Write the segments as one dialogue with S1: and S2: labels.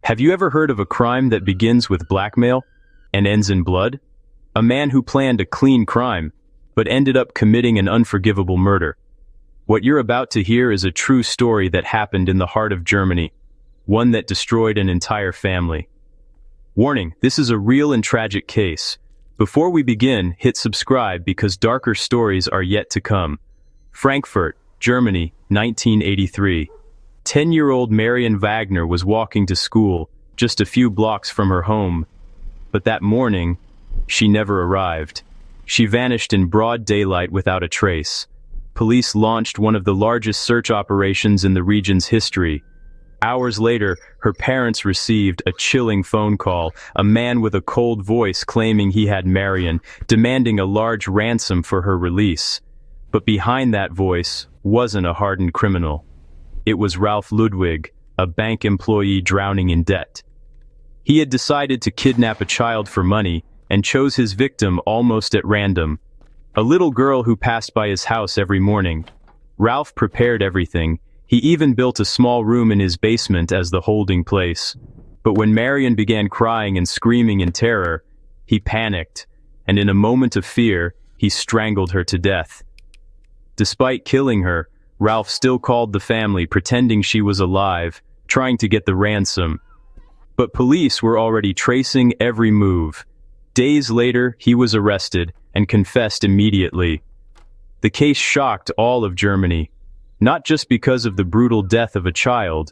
S1: Have you ever heard of a crime that begins with blackmail and ends in blood? A man who planned a clean crime, but ended up committing an unforgivable murder. What you're about to hear is a true story that happened in the heart of Germany, one that destroyed an entire family. Warning, this is a real and tragic case. Before we begin, hit subscribe because darker stories are yet to come. Frankfurt, Germany, 1983. 10-year-old Marion Wagner was walking to school, just a few blocks from her home. But that morning, she never arrived. She vanished in broad daylight without a trace. Police launched one of the largest search operations in the region's history. Hours later, her parents received a chilling phone call, a man with a cold voice claiming he had Marion, demanding a large ransom for her release. But behind that voice wasn't a hardened criminal. It was Ralph Ludwig, a bank employee drowning in debt. He had decided to kidnap a child for money and chose his victim almost at random. A little girl who passed by his house every morning. Ralph prepared everything. He even built a small room in his basement as the holding place. But when Marion began crying and screaming in terror, he panicked, and in a moment of fear, he strangled her to death. Despite killing her, Ralph still called the family pretending she was alive, trying to get the ransom. But police were already tracing every move. Days later, he was arrested and confessed immediately. The case shocked all of Germany, not just because of the brutal death of a child,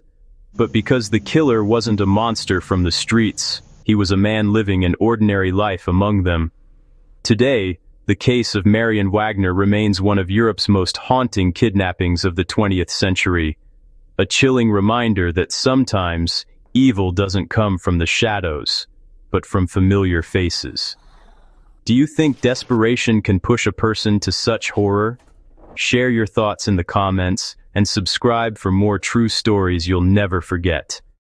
S1: but because the killer wasn't a monster from the streets. He was a man living an ordinary life among them. Today, the case of Marion Wagner remains one of Europe's most haunting kidnappings of the 20th century. A chilling reminder that sometimes evil doesn't come from the shadows, but from familiar faces. Do you think desperation can push a person to such horror? Share your thoughts in the comments and subscribe for more true stories you'll never forget.